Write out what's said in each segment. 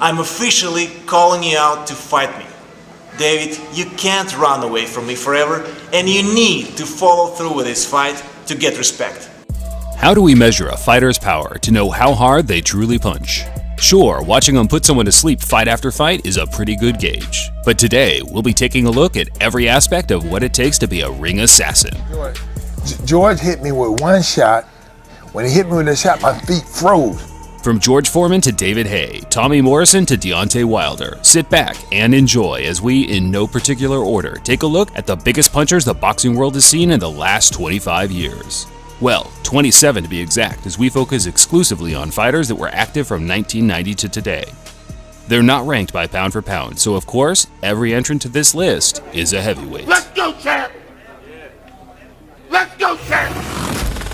I'm officially calling you out to fight me. David, you can't run away from me forever, and you need to follow through with this fight to get respect. How do we measure a fighter's power to know how hard they truly punch? Sure, watching them put someone to sleep fight after fight is a pretty good gauge. But today, we'll be taking a look at every aspect of what it takes to be a ring assassin. George hit me with one shot. When he hit me with the shot, my feet froze. From George Foreman to David Haye, Tommy Morrison to Deontay Wilder, sit back and enjoy as we, in no particular order, take a look at the biggest punchers the boxing world has seen in the last 25 years. Well, 27 to be exact, as we focus exclusively on fighters that were active from 1990 to today. They're not ranked by pound for pound, so of course, every entrant to this list is a heavyweight. Let's go, champ! Let's go, champ!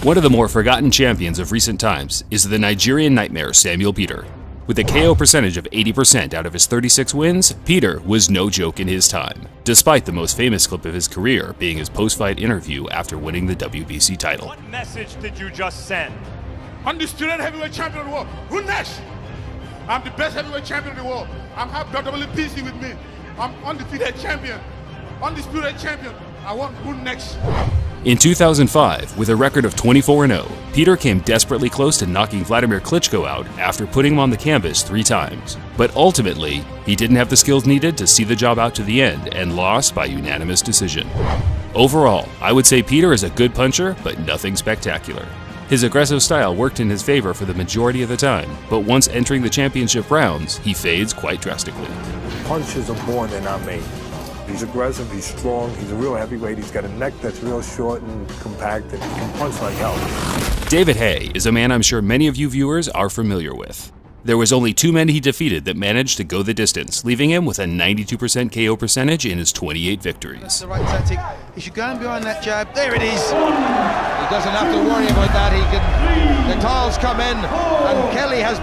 One of the more forgotten champions of recent times is the Nigerian nightmare Samuel Peter. With a KO percentage of 80% out of his 36 wins, Peter was no joke in his time, despite the most famous clip of his career being his post-fight interview after winning the WBC title. What message did you just send? Undisputed heavyweight champion of the world. Who next? I'm the best heavyweight champion of the world. I'm have WBC with me. I'm undefeated champion. Undisputed champion. I want who next? In 2005, with a record of 24-0, Peter came desperately close to knocking Vladimir Klitschko out after putting him on the canvas 3 times. But ultimately, he didn't have the skills needed to see the job out to the end and lost by unanimous decision. Overall, I would say Peter is a good puncher, but nothing spectacular. His aggressive style worked in his favor for the majority of the time, but once entering the championship rounds, he fades quite drastically. Punches are born, they're not made. He's aggressive, he's strong, he's a real heavyweight, he's got a neck that's real short and compact, and he can punch like hell. David Haye is a man I'm sure many of you viewers are familiar with. There was only 2 men he defeated that managed to go the distance, leaving him with a 92% KO percentage in his 28 victories. That's the right tactic. He should go in behind that jab. There it is. He doesn't have to worry about that. He can. The tiles come in, and Kelly has.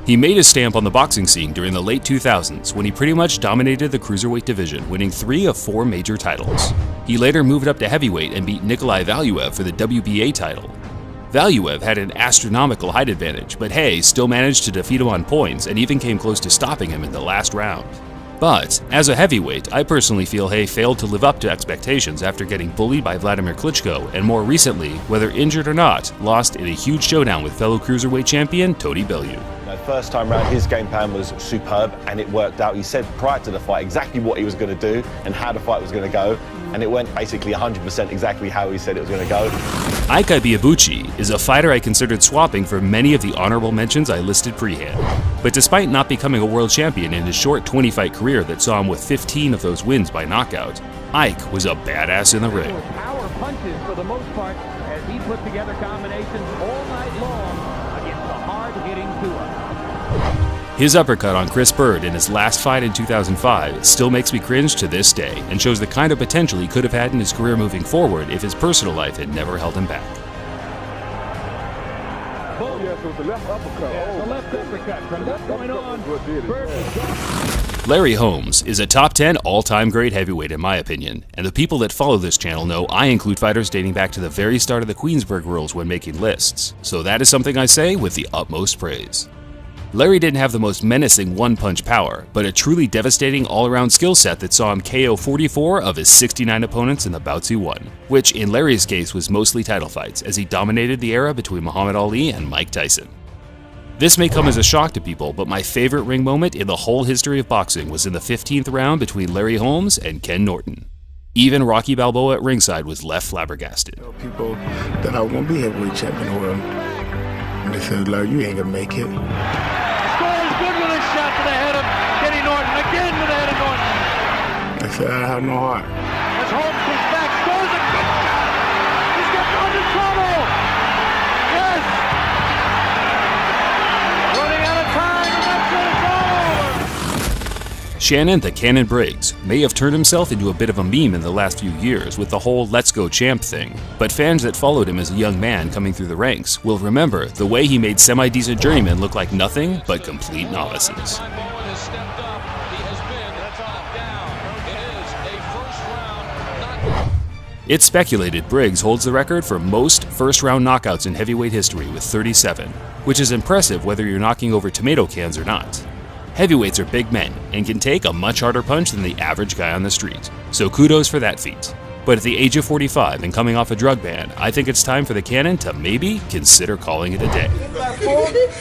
He made his stamp on the boxing scene during the late 2000s when he pretty much dominated the cruiserweight division, winning 3 of 4 major titles. He later moved up to heavyweight and beat Nikolai Valuev for the WBA title. Valuev had an astronomical height advantage, but Haye still managed to defeat him on points and even came close to stopping him in the last round. But, as a heavyweight, I personally feel Haye failed to live up to expectations after getting bullied by Vladimir Klitschko and more recently, whether injured or not, lost in a huge showdown with fellow cruiserweight champion Tony Bellew. First time round, his game plan was superb and it worked out. He said prior to the fight exactly what he was going to do and how the fight was going to go, and it went basically 100% exactly how he said it was going to go. Ike Ibeabuchi is a fighter I considered swapping for many of the honorable mentions I listed pre-hand. But despite not becoming a world champion in his short 20-fight career that saw him with 15 of those wins by knockout, Ike was a badass in the ring. Power punches for the most part as he put together combinations all night long against the hard-hitting Tua. His uppercut on Chris Bird in his last fight in 2005 still makes me cringe to this day and shows the kind of potential he could have had in his career moving forward if his personal life had never held him back. The left uppercut. From that point on, Bird was gone. Larry Holmes is a top 10 all-time great heavyweight in my opinion, and the people that follow this channel know I include fighters dating back to the very start of the Queensberg rules when making lists, so that is something I say with the utmost praise. Larry didn't have the most menacing one-punch power, but a truly devastating all-around skill set that saw him KO 44 of his 69 opponents in the bouts he won, which in Larry's case was mostly title fights as he dominated the era between Muhammad Ali and Mike Tyson. This may come as a shock to people, but my favorite ring moment in the whole history of boxing was in the 15th round between Larry Holmes and Ken Norton. Even Rocky Balboa at ringside was left flabbergasted. People that I was going to be heavyweight champion of the world, and they said, Larry, you ain't going to make it. Scores good with a shot to the head of Kenny Norton. Again to the head of Norton. I said, I have no heart. As Holmes comes back, scores a good shot. He's got under trouble. Yes. Running out of time, and that's it. It's over. Shannon the Cannon Briggs may have turned himself into a bit of a meme in the last few years with the whole "Let's Go Champ" thing, but fans that followed him as a young man coming through the ranks will remember the way he made semi-decent journeymen look like nothing but complete novices. It's speculated Briggs holds the record for most first-round knockouts in heavyweight history with 37, which is impressive whether you're knocking over tomato cans or not. Heavyweights are big men and can take a much harder punch than the average guy on the street, so kudos for that feat. But at the age of 45 and coming off a drug ban, I think it's time for the Cannon to maybe consider calling it a day.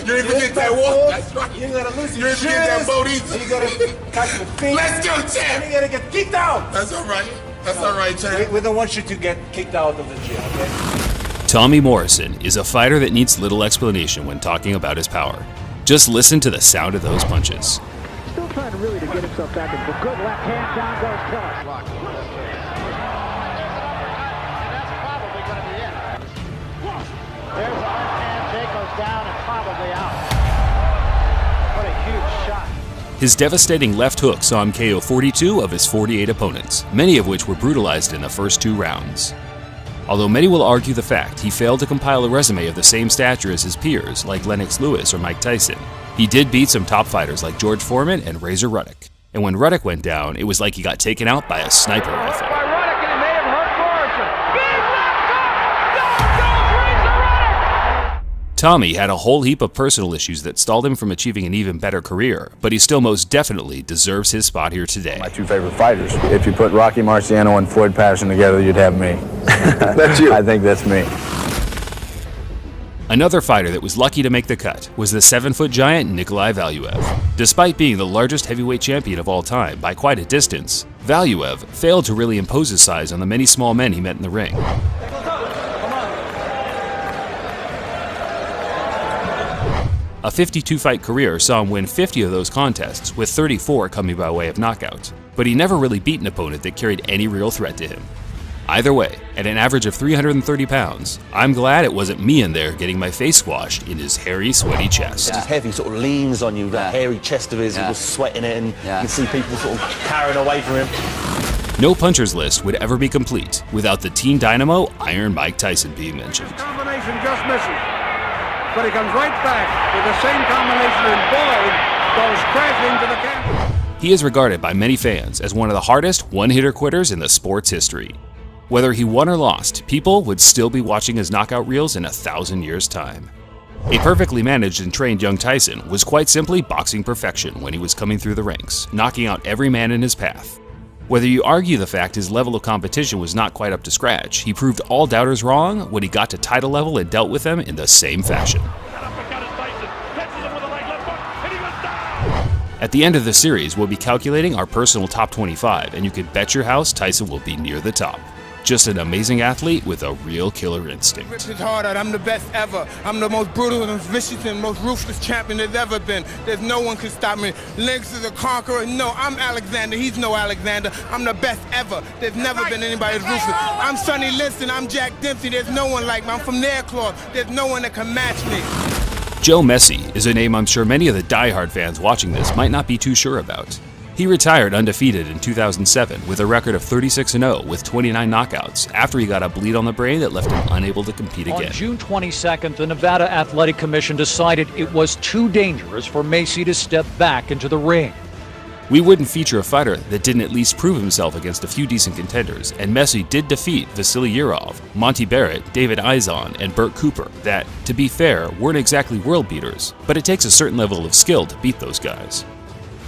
You ain't forget that walk. That's right. You gotta lose your shoes. You ain't forget that boat either. You gotta catch your feet. Let's go, champ. You gotta get kicked out. That's all right. That's all right, champ. We don't want you to get kicked out of the gym, okay? Tommy Morrison is a fighter that needs little explanation when talking about his power. Just listen to the sound of those punches. Still trying really to get himself back into a good left hand. Down goes Tiller. That's probably going to be it. There's a left hand. Jake goes down and probably out. What a huge shot. His devastating left hook saw him KO 42 of his 48 opponents, many of which were brutalized in the first 2 rounds. Although many will argue the fact he failed to compile a resume of the same stature as his peers like Lennox Lewis or Mike Tyson, he did beat some top fighters like George Foreman and Razor Ruddock. And when Ruddock went down, it was like he got taken out by a sniper rifle. Tommy had a whole heap of personal issues that stalled him from achieving an even better career, but he still most definitely deserves his spot here today. My 2 favorite fighters. If you put Rocky Marciano and Floyd Patterson together, you'd have me. That's you. I think that's me. Another fighter that was lucky to make the cut was the 7-foot giant Nikolai Valuev. Despite being the largest heavyweight champion of all time by quite a distance, Valuev failed to really impose his size on the many small men he met in the ring. A 52-fight career saw him win 50 of those contests, with 34 coming by way of knockout, but he never really beat an opponent that carried any real threat to him. Either way, at an average of 330 pounds, I'm glad it wasn't me in there getting my face squashed in his hairy, sweaty chest. He's heavy, sort of leans on you, that hairy chest of his, he was sweating it, and you can see people sort of carrying away from him. No puncher's list would ever be complete without the Teen Dynamo Iron Mike Tyson being mentioned. Combination just misses. But he comes right back with the same combination and Boyd goes crashing to the canvas. He is regarded by many fans as one of the hardest one-hitter quitters in the sport's history. Whether he won or lost, people would still be watching his knockout reels in 1,000 years' time. A perfectly managed and trained young Tyson was quite simply boxing perfection when he was coming through the ranks, knocking out every man in his path. Whether you argue the fact his level of competition was not quite up to scratch, he proved all doubters wrong when he got to title level and dealt with them in the same fashion. At the end of the series, we'll be calculating our personal top 25, and you can bet your house Tyson will be near the top. Just an amazing athlete with a real killer instinct. Ripped his heart out. I'm the best ever. I'm the most brutal and vicious and most ruthless champion there's ever been. There's no one can stop me. Lennox is a conqueror. No, I'm Alexander. He's no Alexander. I'm the best ever. There's never been anybody as ruthless. I'm Sonny Liston. I'm Jack Dempsey. There's no one like me. I'm from Nairclaw. There's no one that can match me. Joe Messi is a name I'm sure many of the diehard fans watching this might not be too sure about. He retired undefeated in 2007 with a record of 36-0 with 29 knockouts after he got a bleed on the brain that left him unable to compete again. On June 22nd, the Nevada Athletic Commission decided it was too dangerous for Messi to step back into the ring. We wouldn't feature a fighter that didn't at least prove himself against a few decent contenders, and Messi did defeat Vasily Yurov, Monty Barrett, David Izon, and Burt Cooper that, to be fair, weren't exactly world beaters, but it takes a certain level of skill to beat those guys.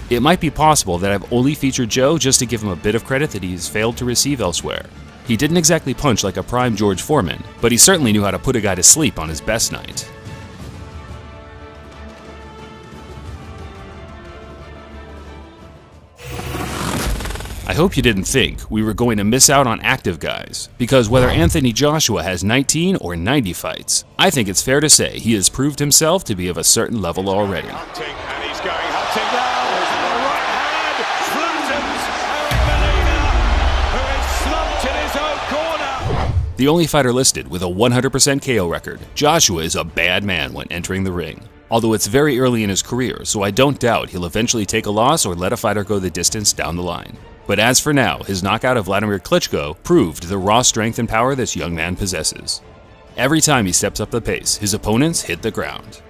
It might be possible that I've only featured Joe just to give him a bit of credit that he's failed to receive elsewhere. He didn't exactly punch like a prime George Foreman, but he certainly knew how to put a guy to sleep on his best night. I hope you didn't think we were going to miss out on active guys, because whether Anthony Joshua has 19 or 90 fights, I think it's fair to say he has proved himself to be of a certain level already. The only fighter listed with a 100% KO record, Joshua is a bad man when entering the ring. Although it's very early in his career, so I don't doubt he'll eventually take a loss or let a fighter go the distance down the line. But as for now, his knockout of Vladimir Klitschko proved the raw strength and power this young man possesses. Every time he steps up the pace, his opponents hit the ground.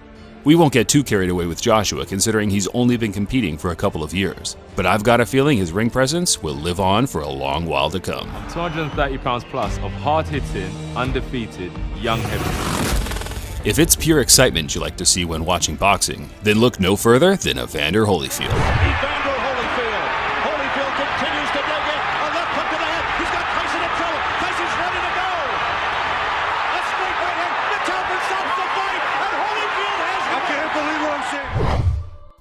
We won't get too carried away with Joshua considering he's only been competing for a couple of years, but I've got a feeling his ring presence will live on for a long while to come. 230 pounds plus of hard-hitting, undefeated, young heavyweight. If it's pure excitement you like to see when watching boxing, then look no further than Evander Holyfield. Evander Holyfield. Holyfield continues to dig in. A left hook to the head. He's got Tyson in trouble. Tyson's ready to go. A straight right hand. The Talbot stops the fight, and Holyfield has won. I can't believe what I'm seeing.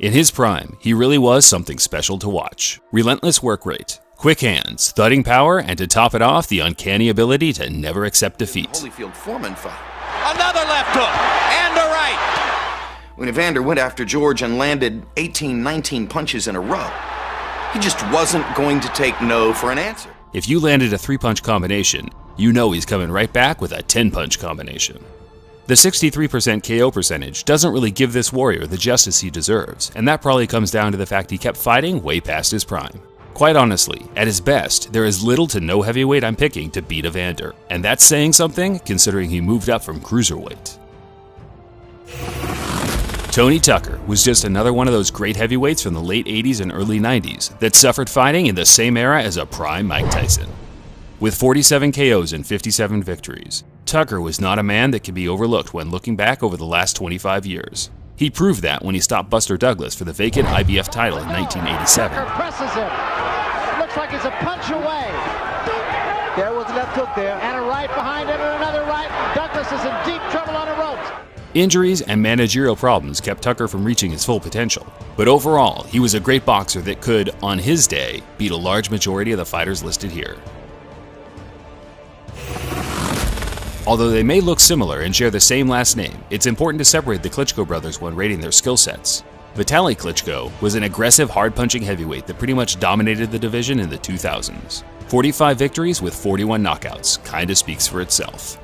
In his prime, he really was something special to watch. Relentless work rate, quick hands, thudding power, and to top it off, the uncanny ability to never accept defeat. Holyfield Foreman fight. Another left hook and a right. When Evander went after George and landed 18, 19 punches in a row, he just wasn't going to take no for an answer. If you landed a 3-punch combination, you know he's coming right back with a 10-punch combination. The 63% KO percentage doesn't really give this warrior the justice he deserves, and that probably comes down to the fact he kept fighting way past his prime. Quite honestly, at his best, there is little to no heavyweight I'm picking to beat Evander, and that's saying something considering he moved up from cruiserweight. Tony Tucker was just another one of those great heavyweights from the late 80s and early 90s that suffered fighting in the same era as a prime Mike Tyson. With 47 KOs and 57 victories, Tucker was not a man that can be overlooked when looking back over the last 25 years. He proved that when he stopped Buster Douglas for the vacant IBF title in 1987. Tucker presses him. It looks like he's a punch away. There was a left hook there. And a right behind it and another right. Douglas is in deep trouble on the ropes. Injuries and managerial problems kept Tucker from reaching his full potential. But overall, he was a great boxer that could, on his day, beat a large majority of the fighters listed here. Although they may look similar and share the same last name, it's important to separate the Klitschko brothers when rating their skill sets. Vitaly Klitschko was an aggressive, hard-punching heavyweight that pretty much dominated the division in the 2000s. 45 victories with 41 knockouts kinda speaks for itself.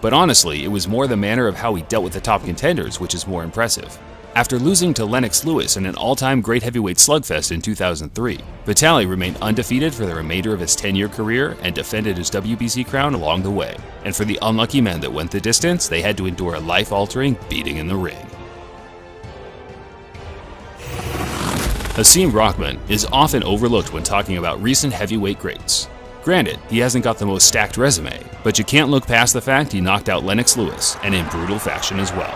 But honestly, it was more the manner of how he dealt with the top contenders which is more impressive. After losing to Lennox Lewis in an all-time great heavyweight slugfest in 2003, Vitaly remained undefeated for the remainder of his 10-year career and defended his WBC crown along the way. And for the unlucky men that went the distance, they had to endure a life-altering beating in the ring. Hasim Rahman is often overlooked when talking about recent heavyweight greats. Granted, he hasn't got the most stacked resume, but you can't look past the fact he knocked out Lennox Lewis, and in brutal fashion as well.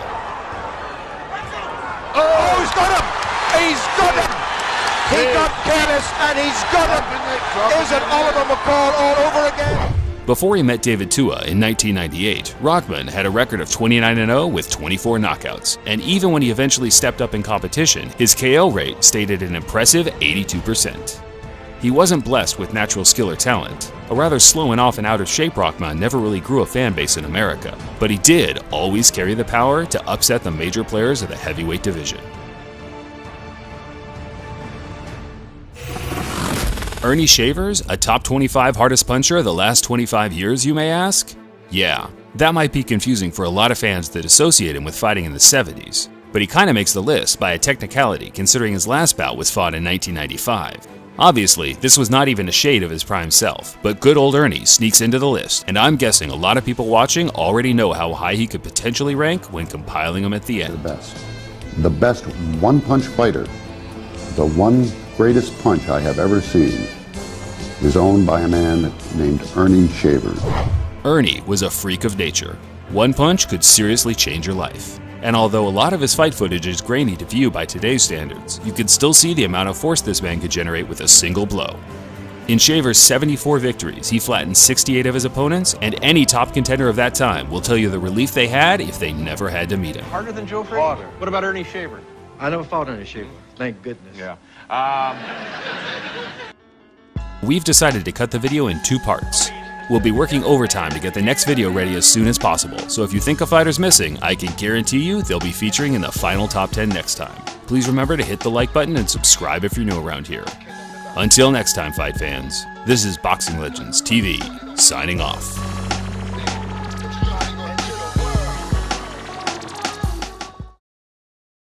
Oh, he's got him! He's got him! He got careless and he's got him! Is it Oliver McCall all over again? Before he met David Tua in 1998, Rahman had a record of 29-0 with 24 knockouts, and even when he eventually stepped up in competition, his KO rate stayed at an impressive 82%. He wasn't blessed with natural skill or talent. A rather slow and often out-of-shape Rahman never really grew a fan base in America, but he did always carry the power to upset the major players of the heavyweight division. Ernie Shavers, a top 25 hardest puncher of the last 25 years, you may ask? Yeah, that might be confusing for a lot of fans that associate him with fighting in the 70s, but he kinda makes the list by a technicality considering his last bout was fought in 1995. Obviously, this was not even a shade of his prime self, but good old Ernie sneaks into the list, and I'm guessing a lot of people watching already know how high he could potentially rank when compiling them at the end. The best one-punch fighter, the one greatest punch I have ever seen, is owned by a man named Ernie Shavers. Ernie was a freak of nature. One punch could seriously change your life. And although a lot of his fight footage is grainy to view by today's standards, you can still see the amount of force this man could generate with a single blow. In Shavers' 74 victories, he flattened 68 of his opponents, and any top contender of that time will tell you the relief they had if they never had to meet him. Harder than Joe Frazier? What about Ernie Shavers? I never fought Ernie Shavers, thank goodness. Yeah. We've decided to cut the video in 2 parts. We'll be working overtime to get the next video ready as soon as possible, so if you think a fighter's missing, I can guarantee you they'll be featuring in the final top 10 next time. Please remember to hit the like button and subscribe if you're new around here. Until next time, fight fans, this is Boxing Legends TV, signing off.